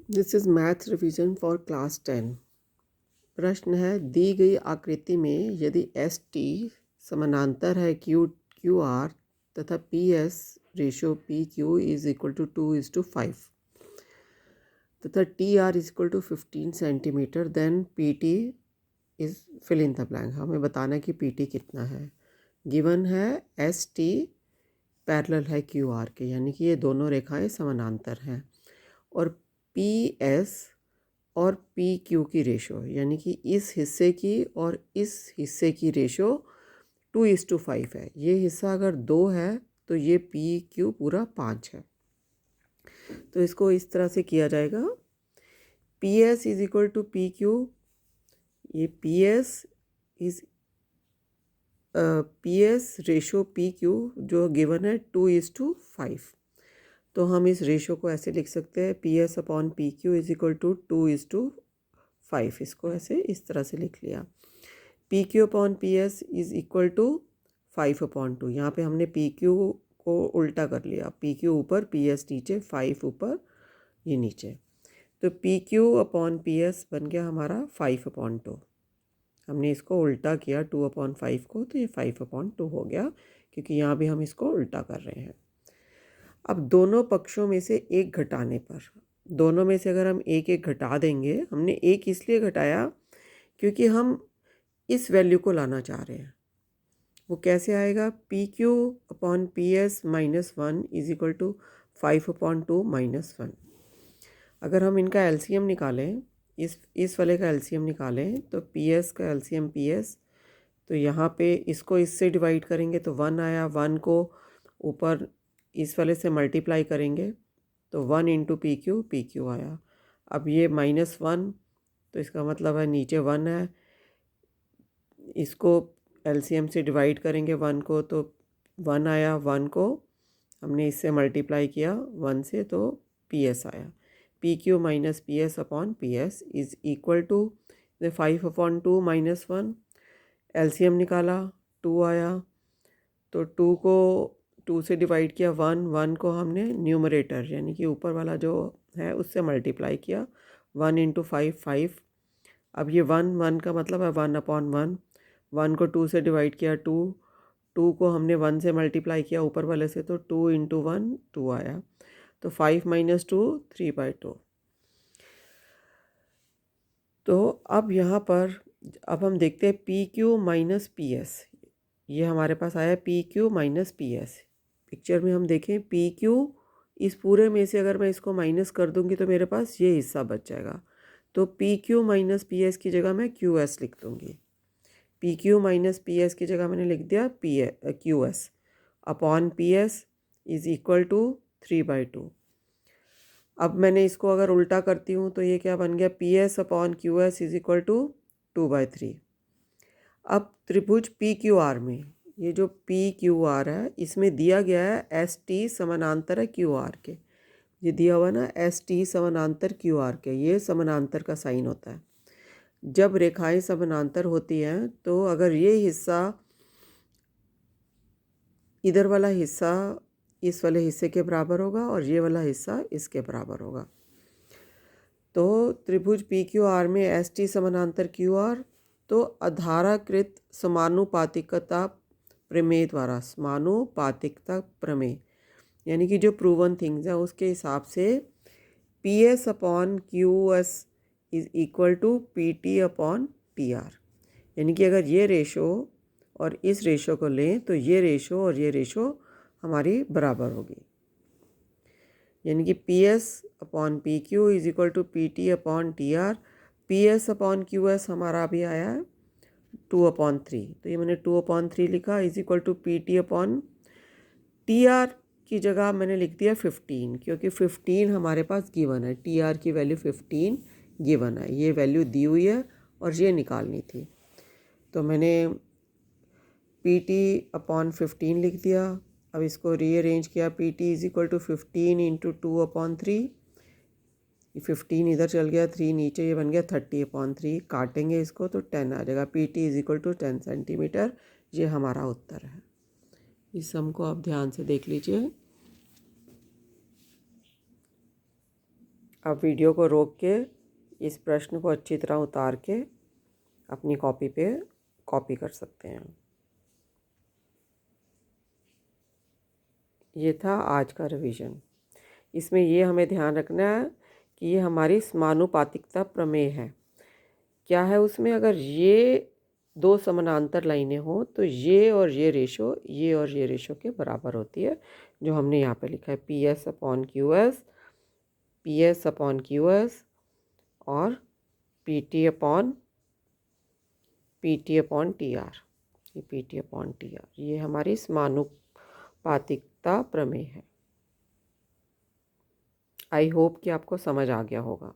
This is math revision for class 10। प्रश्न है, दी गई आकृति में यदि एस टी समानांतर है क्यू आर तथा P S ratio P Q is equal to 2:5 तथा T R is equal to 15 centimetre, then P T is fill in the blank. हमें बताना है कि पी टी कितना है। गिवन है एस टी पैरेलल है क्यू आर के, यानी कि ये दोनों रेखाएं समानांतर हैं, और पी एस और पी क्यू की रेशो, यानी कि इस हिस्से की और इस हिस्से की रेशो 2:5 है। ये हिस्सा अगर 2 है तो ये पी क्यू पूरा 5 है। तो इसको इस तरह से किया जाएगा, P S is equal to P Q. ये P S ratio P Q जो गिवन है 2:5। तो हम इस रेशो को ऐसे लिख सकते हैं, P S upon P Q is equal to 2:5। इसको ऐसे इस तरह से लिख लिया। P Q upon P S is equal to 5/2। यहाँ पे हमने पी क्यू को उल्टा कर लिया, पी क्यू ऊपर पी एस नीचे, 5 ऊपर ये नीचे। तो P Q upon P S बन गया हमारा 5/2। हमने इसको उल्टा किया 2/5 को, तो ये 5/2 हो गया, क्योंकि यहाँ भी हम इसको उल्टा कर रहे हैं। अब दोनों पक्षों में से एक घटाने पर, दोनों में से अगर हम एक एक घटा देंगे, हमने एक इसलिए घटाया क्योंकि हम इस वैल्यू को लाना चाह रहे हैं। वो कैसे आएगा, P Q upon P S -1 is equal to 5/2 -1। अगर हम इनका एलसीएम निकालें, इस वाले का एलसीएम निकालें, तो पी एस का एलसीएम पी एस, तो यहाँ पे इसको इससे डिवाइड करेंगे तो 1 आया, 1 को ऊपर इस वाले से मल्टीप्लाई करेंगे तो 1 इंटू पी क्यू आया। अब ये -1, तो इसका मतलब है नीचे 1 है, इसको एलसीएम से डिवाइड करेंगे 1 को तो 1 आया, 1 को हमने इससे मल्टीप्लाई किया 1 से तो पी एस आया। P Q minus P S upon P S is equal to 5/2 -1। LCM निकाला 2 आया, तो 2 को 2 से डिवाइड किया 1 को हमने न्यूमरेटर यानी कि ऊपर वाला जो है उससे मल्टीप्लाई किया, 1 इंटू 5। अब ये 1 का मतलब है 1/1। 1 को 2 से डिवाइड किया 2 को हमने 1 से मल्टीप्लाई किया ऊपर वाले से, तो 2 इंटू 1 2 आया, तो 5 - 2 3/2। तो अब यहाँ पर अब हम देखते हैं P Q minus P S, ये हमारे पास आया P Q minus P S. Picture में हम देखें पी क्यू, इस पूरे में से अगर मैं इसको माइनस कर दूंगी तो मेरे पास ये हिस्सा बच जाएगा, तो P Q minus P S की जगह मैं क्यू एस लिख दूँगी। P Q minus P S की जगह मैंने लिख दिया Q S upon P S is equal to 3/2। अब मैंने इसको अगर उल्टा करती हूँ तो ये क्या बन गया, P S upon Q S is equal to 2/3। अब त्रिभुज पी क्यू आर में ये जो पी क्यू आर है, इसमें दिया गया है एस टी समानांतर है क्यू आर के। ये दिया हुआ ना एस टी समानांतर क्यू आर के, ये समानांतर का साइन होता है। जब रेखाएं समानांतर होती हैं तो अगर ये हिस्सा, इधर वाला हिस्सा इस वाले हिस्से के बराबर होगा और ये वाला हिस्सा इसके बराबर होगा, तो त्रिभुज पी क्यू आर में एस टी समानांतर क्यू आर, तो अधाराकृत समानुपातिकता प्रमेय द्वारा, समानुपातिकता प्रमेय यानी कि जो प्रूवन थिंग्स है उसके हिसाब से P S upon Q S is equal to P T upon T R. यानी कि अगर ये रेशो और इस रेशो को लें तो ये रेशो और ये रेशो हमारी बराबर होगी, यानी कि P S upon P Q is equal to P T upon T R. P S upon Q S हमारा अभी आया है 2/3, तो ये मैंने 2/3 लिखा is equal to P T upon T R की जगह मैंने लिख दिया 15, क्योंकि 15 हमारे पास गिवन है, टी आर की वैल्यू 15 गिवन है, ये वैल्यू दी हुई है और ये निकालनी थी, तो मैंने पी टी अपॉन 15 लिख दिया। अब इसको रीअरेंज किया, P T is equal to 15 into 2/3, 15 इधर चल गया, 3 नीचे, ये बन गया 30/3। काटेंगे इसको तो 10 आ जाएगा, P T is equal to 10 centimetre. ये हमारा उत्तर है। इस सम को आप ध्यान से देख लीजिए। अब वीडियो को रोक के इस प्रश्न को अच्छी तरह उतार के अपनी कॉपी पे कॉपी कर सकते हैं। ये था आज का रिवीजन। इसमें ये हमें ध्यान रखना है कि ये हमारी समानुपातिकता प्रमेय है। क्या है उसमें, अगर ये दो समानांतर लाइनें हो तो ये और ये रेशो के बराबर होती है, जो हमने यहाँ पे लिखा है P S upon Q S, P S upon Q S और P T upon T R. ये P T upon T R, ये हमारी समानुपातिकता प्रमेय है। आई होप कि आपको समझ आ गया होगा।